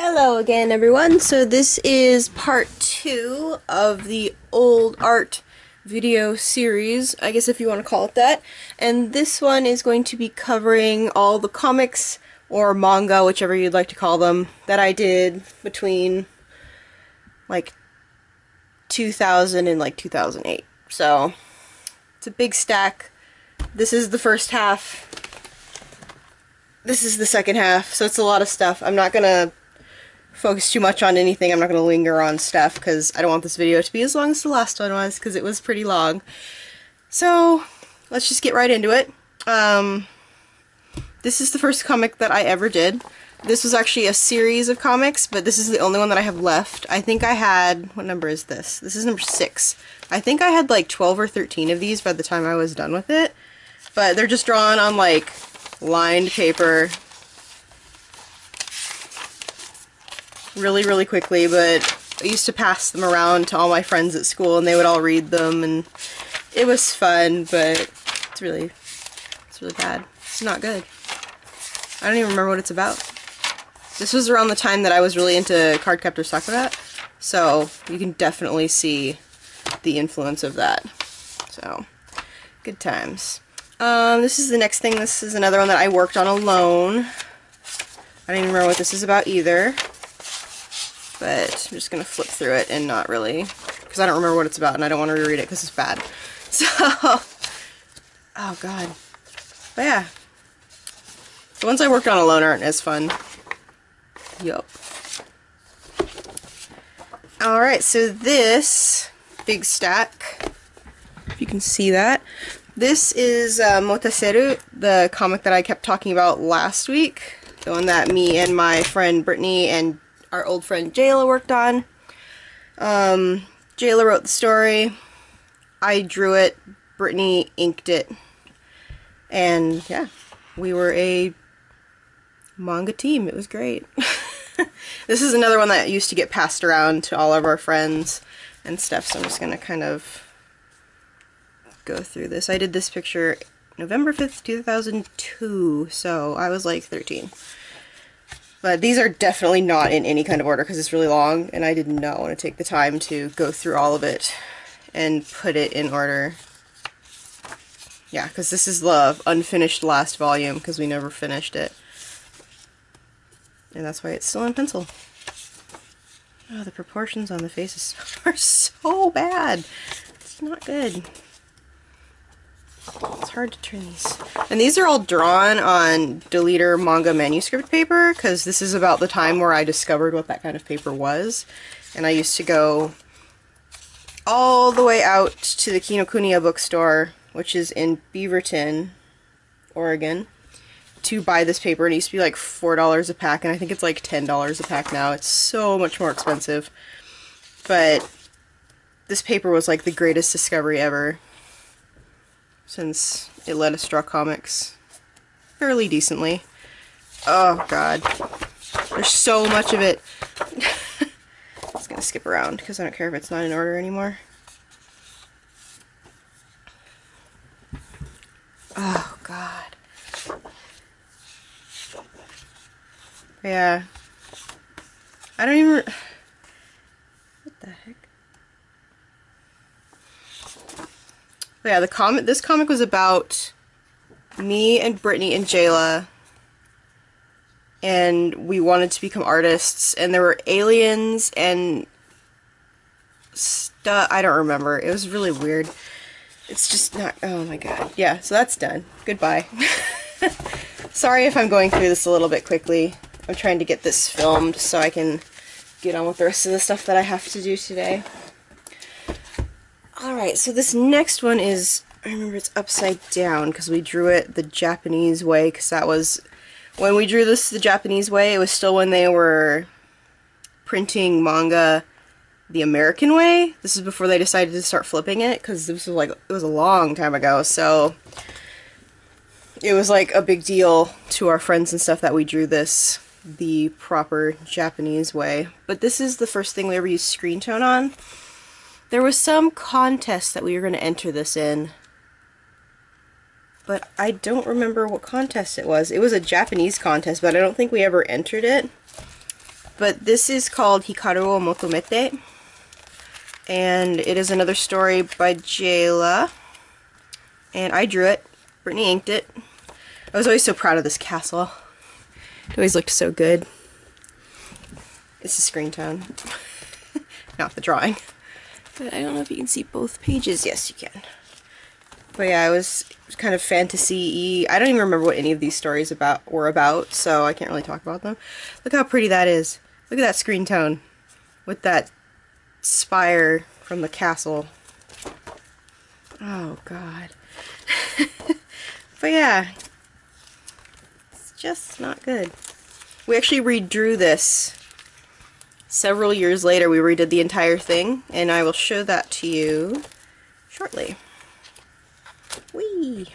Hello again, everyone. So this is part 2 of the old art video series, I guess if you want to call it that. And this one is going to be covering all the comics, or manga, whichever you'd like to call them, that I did between like 2000 and like 2008. So it's a big stack. This is the first half. This is the second half, so it's a lot of stuff. I'm not gonna focus too much on anything. I'm not going to linger on stuff because I don't want this video to be as long as the last one was, because it was pretty long. So let's just get right into it. This is the first comic that I ever did. This was actually a series of comics, but this is the only one that I have left. I think I had, what number is this? This is number 6. I think I had like 12 or 13 of these by the time I was done with it. But they're just drawn on like lined paper. Really quickly, but I used to pass them around to all my friends at school and they would all read them, and it was fun, but it's really bad. It's not good. I don't even remember what it's about. This was around the time that I was really into Cardcaptor Sakura, so you can definitely see the influence of that. So, good times. This is the next thing. This is another one that I worked on alone. I don't even remember what this is about either. But I'm just going to flip through it and not really, because I don't remember what it's about and I don't want to reread it because it's bad. So, oh god. But yeah. The ones I worked on alone aren't as fun. Yup. Alright, so this big stack, if you can see that, this is Motaseru, the comic that I kept talking about last week. The one that me and my friend Brittany and our old friend Jayla worked on. Jayla wrote the story, I drew it, Brittany inked it, and yeah, we were a manga team. It was great. This is another one that used to get passed around to all of our friends and stuff, so I'm just gonna kind of go through this. I did this picture November 5th, 2002, so I was like 13. But these are definitely not in any kind of order because it's really long, and I did not want to take the time to go through all of it and put it in order. Yeah, because this is the unfinished last volume because we never finished it. And that's why it's still in pencil. Oh, the proportions on the faces are so bad. It's not good. It's hard to turn these. And these are all drawn on deleter manga manuscript paper, because this is about the time where I discovered what that kind of paper was. And I used to go all the way out to the Kinokuniya bookstore, which is in Beaverton, Oregon, to buy this paper. And it used to be like $4 a pack, and I think it's like $10 a pack now. It's so much more expensive. But this paper was like the greatest discovery ever, since it let us draw comics fairly decently. Oh god, there's so much of it. I'm just gonna skip around because I don't care if it's not in order anymore. Oh god. Yeah. I don't even... What the heck? But yeah, this comic was about me and Brittany and Jayla, and we wanted to become artists, and there were aliens and stuff. I don't remember. It was really weird. It's just not, oh my god. Yeah, so that's done. Goodbye. Sorry if I'm going through this a little bit quickly. I'm trying to get this filmed so I can get on with the rest of the stuff that I have to do today. Alright, so this next one is, I remember it's upside down because we drew it the Japanese way, because that was, when we drew this the Japanese way, it was still when they were printing manga the American way. This is before they decided to start flipping it, because this was like, it was a long time ago, so it was like a big deal to our friends and stuff that we drew this the proper Japanese way. But this is the first thing we ever used screen tone on. There was some contest that we were going to enter this in, but I don't remember what contest it was. It was a Japanese contest, but I don't think we ever entered it. But this is called Hikaru wo Motomete, and it is another story by Jayla, and I drew it. Brittany inked it. I was always so proud of this castle. It always looked so good. It's a screen tone, not the drawing. But I don't know if you can see both pages. Yes, you can. But yeah, it was kind of fantasy-y. I don't even remember what any of these stories were about, so I can't really talk about them. Look how pretty that is. Look at that screen tone with that spire from the castle. Oh, God. But yeah, it's just not good. We actually redrew this several years later. We redid the entire thing, and I will show that to you shortly. Whee!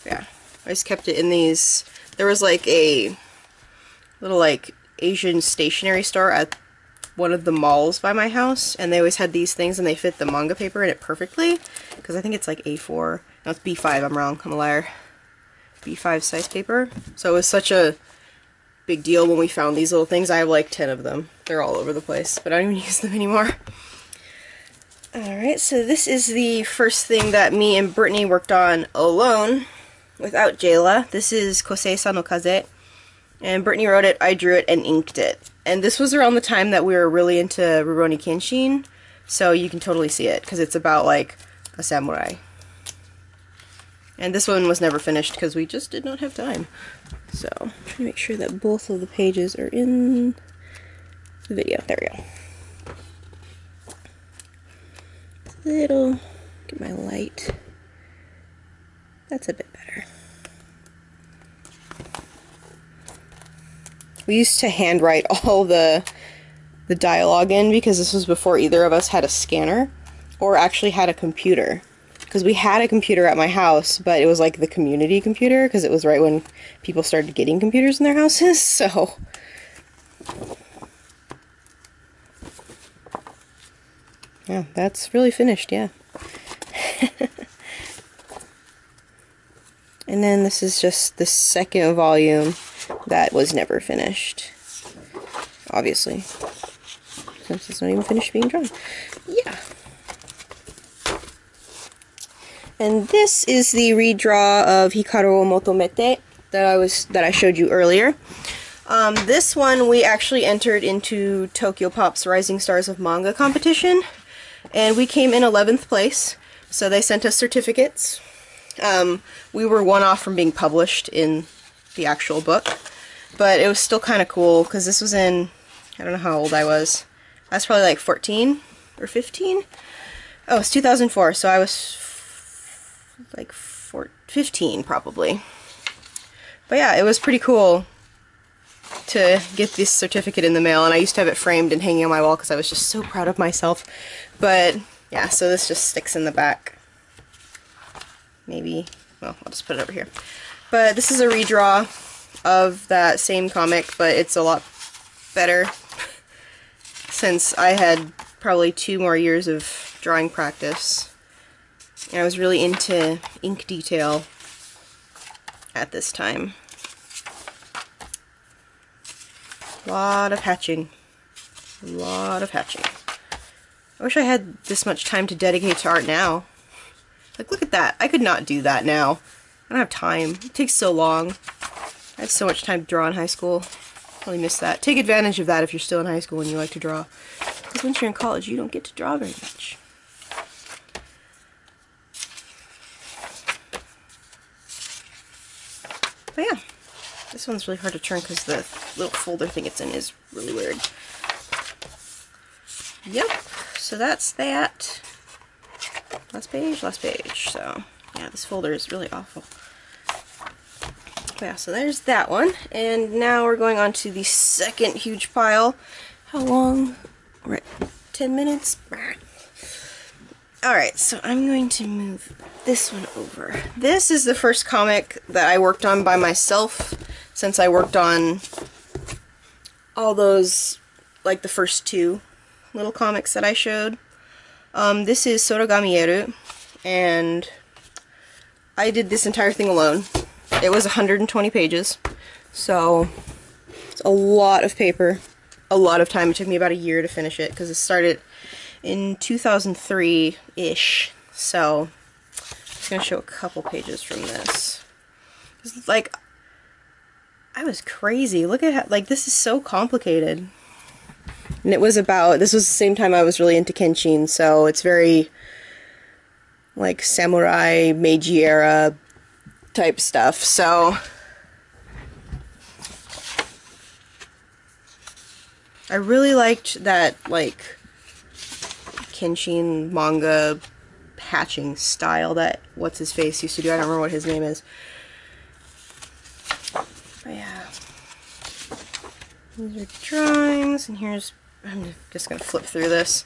Yeah, I just kept it in these. There was like a little like Asian stationery store at one of the malls by my house, and they always had these things, and they fit the manga paper in it perfectly, because I think it's like A4. No, it's B5, I'm wrong, I'm a liar. B5 size paper. So it was such a big deal when we found these little things. I have like 10 of them. They're all over the place, but I don't even use them anymore. Alright, so this is the first thing that me and Brittany worked on alone, without Jayla. This is Kosei-sa no Kaze, and Brittany wrote it, I drew it, and inked it. And this was around the time that we were really into Rurouni Kenshin, so you can totally see it, because it's about like a samurai. And this one was never finished because we just did not have time. So, I'm trying to make sure that both of the pages are in the video. There we go. Little, get my light. That's a bit better. We used to handwrite all the dialogue in because this was before either of us had a scanner or actually had a computer. Because we had a computer at my house, but it was like the community computer, because it was right when people started getting computers in their houses, so... Yeah, that's really finished, yeah. And then this is just the second volume that was never finished. Obviously. Since it's not even finished being drawn. Yeah. And this is the redraw of Hikaru wo Motomete that I showed you earlier. This one we actually entered into Tokyo Pop's Rising Stars of Manga competition, and we came in 11th place, so they sent us certificates. We were one off from being published in the actual book, but it was still kind of cool, because this was in, I don't know how old I was. I was probably like 14 or 15? Oh, it's 2004, so I was like 15 probably. But yeah, it was pretty cool to get this certificate in the mail, and I used to have it framed and hanging on my wall because I was just so proud of myself. But yeah, so this just sticks in the back. Maybe, well, I'll just put it over here. But this is a redraw of that same comic, but it's a lot better since I had probably 2 more years of drawing practice. And I was really into ink detail at this time. A lot of hatching. A lot of hatching. I wish I had this much time to dedicate to art now. Like, look at that. I could not do that now. I don't have time. It takes so long. I had so much time to draw in high school. Really miss that. Take advantage of that if you're still in high school and you like to draw. Because once you're in college, you don't get to draw very much. But yeah, this one's really hard to turn because the little folder thing it's in is really weird. Yep, so that's that. Last page, so yeah, this folder is really awful. But yeah, so there's that one, and now we're going on to the second huge pile. How long? We're at 10 minutes? Alright, so I'm going to move this one over. This is the first comic that I worked on by myself since I worked on all those, like the first 2 little comics that I showed. This is Togami Era, and I did this entire thing alone. It was 120 pages, so it's a lot of paper. a lot of time. It took me about a year to finish it because it started in 2003-ish. So I'm just gonna show a couple pages from this. Like, I was crazy. Look at how, like, this is so complicated. And it was about, this was the same time I was really into Kenshin, so it's very, like, samurai, Meiji era type stuff, so I really liked that, like, Kenshin manga patching style that what's-his-face used to do. I don't remember what his name is. But yeah. These are drawings, and here's, I'm just gonna flip through this.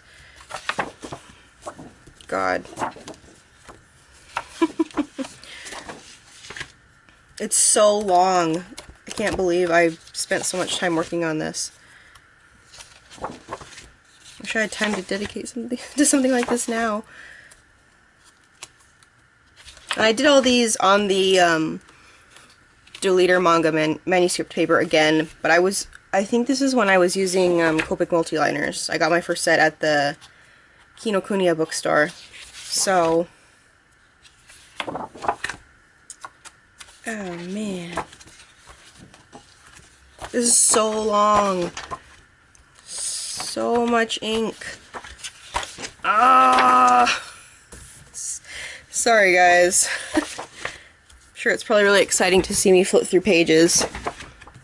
God. It's so long. I can't believe I spent so much time working on this. Wish I had time to dedicate to something like this now. And I did all these on the Deleter manga manuscript paper again, but I think this is when I was using Copic multiliners. I got my first set at the Kinokuniya bookstore. So, oh man, this is so long. So much ink. Ah, sorry guys. I'm sure it's probably really exciting to see me flip through pages.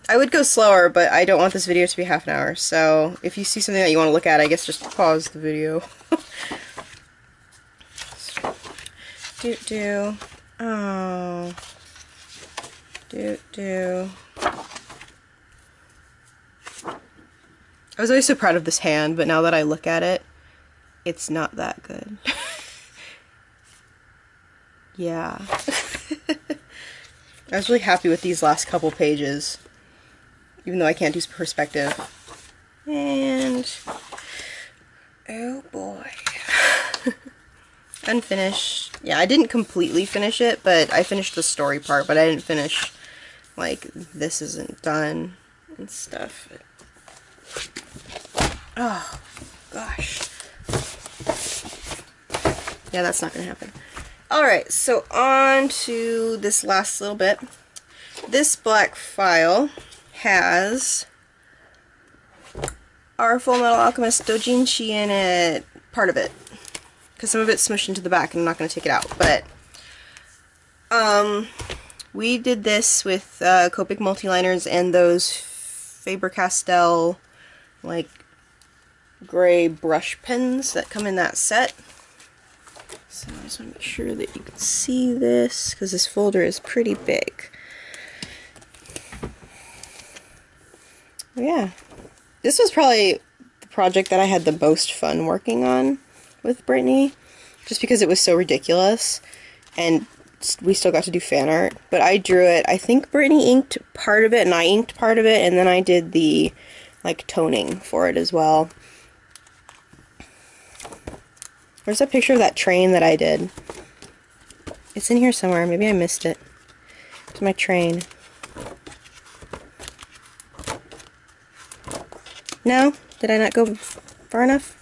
I would go slower, but I don't want this video to be half an hour, so if you see something that you want to look at, I guess just pause the video. Oh. I was always so proud of this hand, but now that I look at it, it's not that good. Yeah. I was really happy with these last couple pages, even though I can't do perspective. And, oh boy. Unfinished. Yeah, I didn't completely finish it, but I finished the story part, but I didn't finish, like, this isn't done and stuff. Oh, gosh. Yeah, that's not gonna happen. Alright, so on to this last little bit. This black file has our Full Metal Alchemist doujinshi in it, part of it. Because some of it's smushed into the back and I'm not going to take it out. But, we did this with Copic multiliners and those Faber-Castell, like, gray brush pens that come in that set. So I just want to make sure that you can see this, because this folder is pretty big. Yeah. This was probably the project that I had the most fun working on with Brittany, just because it was so ridiculous, and we still got to do fan art. But I drew it. I think Brittany inked part of it, and I inked part of it, and then I did the, like, toning for it as well. Where's a picture of that train that I did? It's in here somewhere. Maybe I missed it. It's my train. No? Did I not go far enough?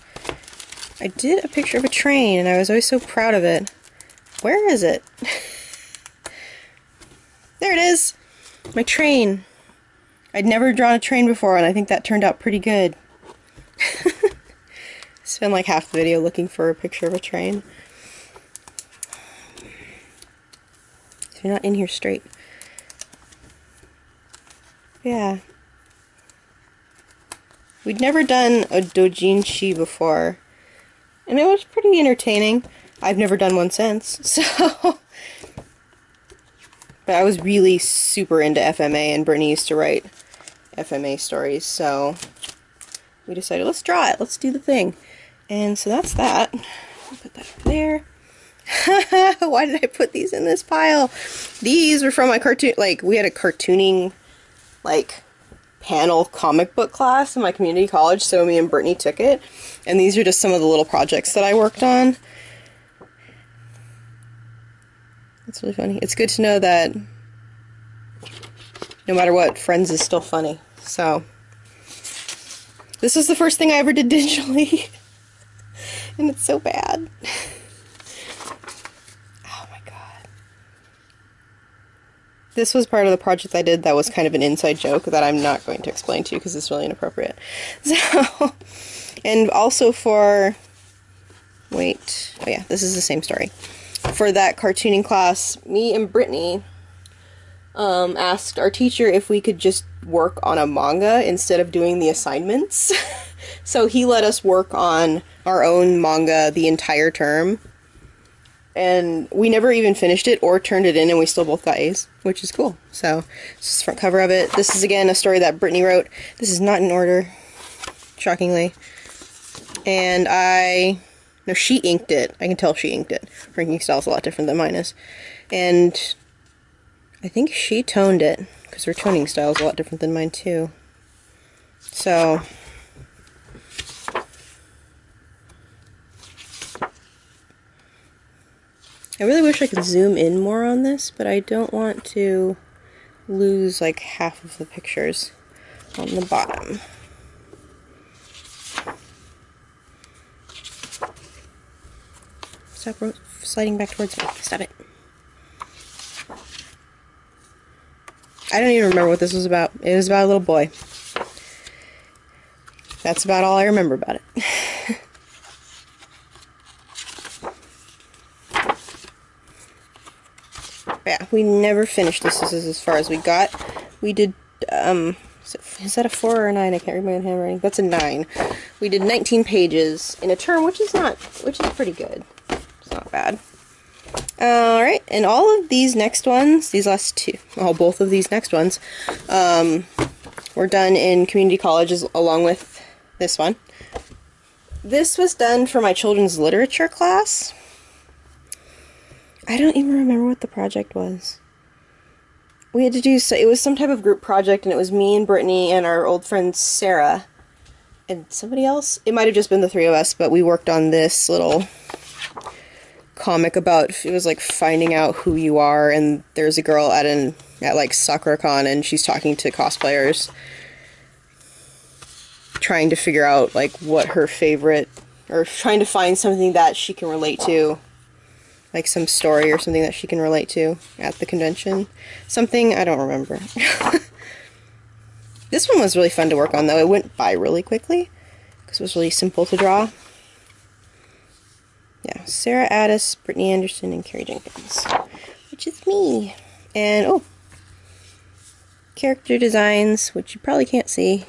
I did a picture of a train, and I was always so proud of it. Where is it? There it is! My train. I'd never drawn a train before, and I think that turned out pretty good. Spent like half the video looking for a picture of a train. So you're not in here straight. Yeah. We'd never done a doujinshi before, and it was pretty entertaining. I've never done one since, so... But I was really super into FMA, and Brittany used to write FMA stories, so we decided, let's draw it, let's do the thing. And so that's that. I'll put that up there. Why did I put these in this pile? These were from my cartoon, like, we had a cartooning, like, panel comic book class in my community college, so me and Brittany took it. And these are just some of the little projects that I worked on. It's really funny. It's good to know that no matter what, Friends is still funny. So, This was the first thing I ever did digitally. And it's so bad. Oh my god. This was part of the project I did that was kind of an inside joke that I'm not going to explain to you because it's really inappropriate. So, and also for, wait, oh yeah, this is the same story. For that cartooning class, me and Brittany asked our teacher if we could just work on a manga instead of doing the assignments. So he let us work on our own manga the entire term. And we never even finished it or turned it in, and we still both got A's, which is cool. So, this is the front cover of it. This is, again, a story that Brittany wrote. This is not in order, shockingly. And no, she inked it. I can tell she inked it. Her inking style is a lot different than mine is. And I think she toned it, because her toning style is a lot different than mine, too. So, I really wish I could zoom in more on this, but I don't want to lose like half of the pictures on the bottom. Stop sliding back towards me. Stop it. I don't even remember what this was about. It was about a little boy. That's about all I remember about it. Yeah, we never finished this. This is as far as we got. We did, is that a 4 or a 9? I can't remember the handwriting. That's a 9. We did 19 pages in a term, which is pretty good. It's not bad. Alright, and all of these next ones, these last two, both of these next ones, were done in community colleges along with this one. This was done for my children's literature class. I don't even remember what the project was. We had to do, so it was some type of group project, and it was me and Brittany and our old friend Sarah and somebody else. It might have just been the three of us, but we worked on this little comic about, it was like finding out who you are, and there's a girl at like SakuraCon, and she's talking to cosplayers, trying to figure out like what her favorite, or trying to find something that she can relate to. Like some story or something that she can relate to at the convention. Something, I don't remember. This one was really fun to work on, though. It went by really quickly, because it was really simple to draw. Yeah, Sarah Addis, Brittany Anderson, and Carrie Jenkins. Which is me. And, oh, character designs, which you probably can't see,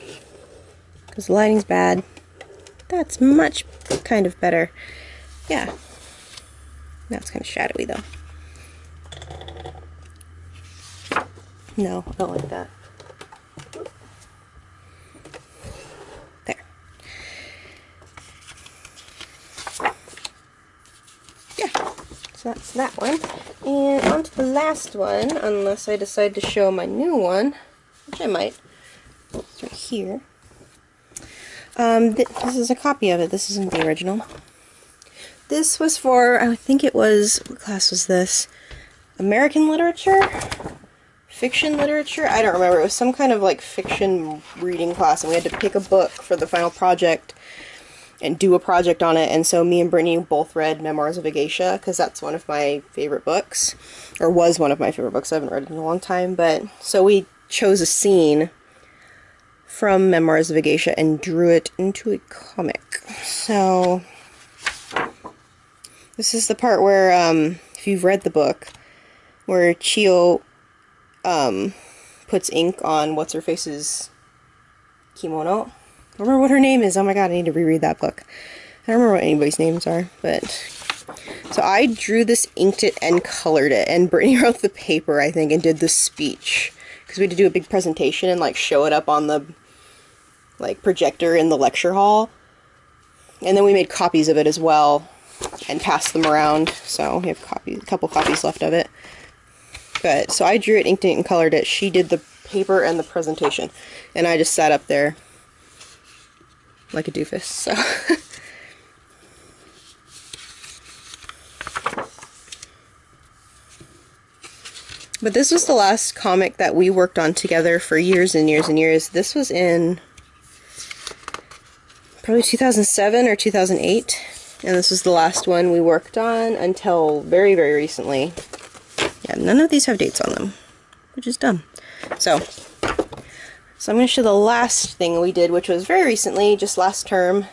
because the lighting's bad. That's much kind of better. Yeah. Now it's kind of shadowy, though. No, I don't like that. There. Yeah, so that's that one. And on to the last one, unless I decide to show my new one, which I might. It's right here. This is a copy of it. This isn't the original. This was for, I think it was, what class was this? American literature? Fiction literature? I don't remember. It was some kind of like fiction reading class, and we had to pick a book for the final project and do a project on it. And so me and Brittany both read Memoirs of a Geisha, because that's one of my favorite books, or was one of my favorite books. I haven't read it in a long time, but so we chose a scene from Memoirs of a Geisha and drew it into a comic. So this is the part where, if you've read the book, where Chio puts ink on what's-her-face's kimono. I don't remember what her name is. Oh my god, I need to reread that book. I don't remember what anybody's names are, but... So I drew this, inked it, and colored it, and Brittany wrote the paper, I think, and did the speech. Because we had to do a big presentation and, like, show it up on the, like, projector in the lecture hall. And then we made copies of it as well, and passed them around, so we have a couple copies left of it. But, so I drew it, inked it, and colored it. She did the paper and the presentation, and I just sat up there like a doofus, so. But this was the last comic that we worked on together for years and years and years. This was in probably 2007 or 2008. And this was the last one we worked on until very, very recently. Yeah, none of these have dates on them, which is dumb. So I'm going to show the last thing we did, which was very recently, just last term.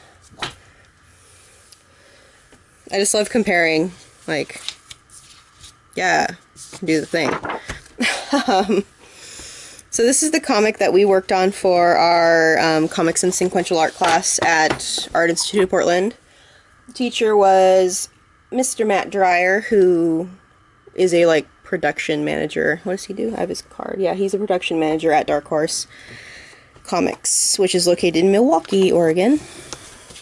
I just love comparing, like, yeah, do the thing. So this is the comic that we worked on for our Comics and Sequential Art class at Art Institute of Portland. The teacher was Mr. Matt Dreyer, who is a, like, production manager. What does he do? I have his card. Yeah, he's a production manager at Dark Horse Comics, which is located in Milwaukee, Oregon.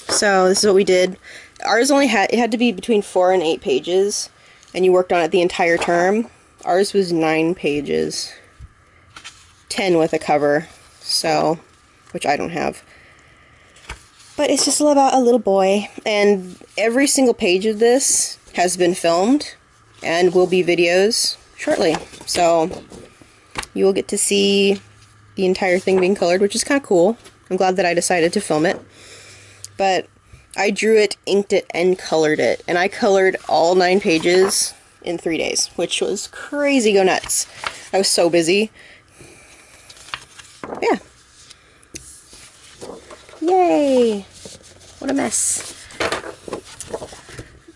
So this is what we did. Ours only had, it had to be between 4 and 8 pages, and you worked on it the entire term. Ours was 9 pages. 10 with a cover, so, which I don't have. But it's just all about a little boy, and every single page of this has been filmed and will be videos shortly. So you will get to see the entire thing being colored, which is kind of cool. I'm glad that I decided to film it. But I drew it, inked it, and colored it. And I colored all 9 pages in 3 days, which was crazy go nuts. I was so busy. Yeah. Yay! What a mess.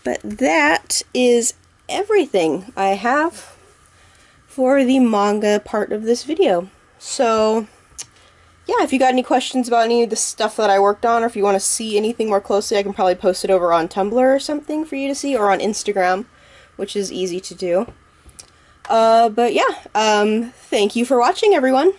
But that is everything I have for the manga part of this video. So, yeah, if you got any questions about any of the stuff that I worked on, or if you want to see anything more closely, I can probably post it over on Tumblr or something for you to see, or on Instagram, which is easy to do. But yeah, thank you for watching, everyone.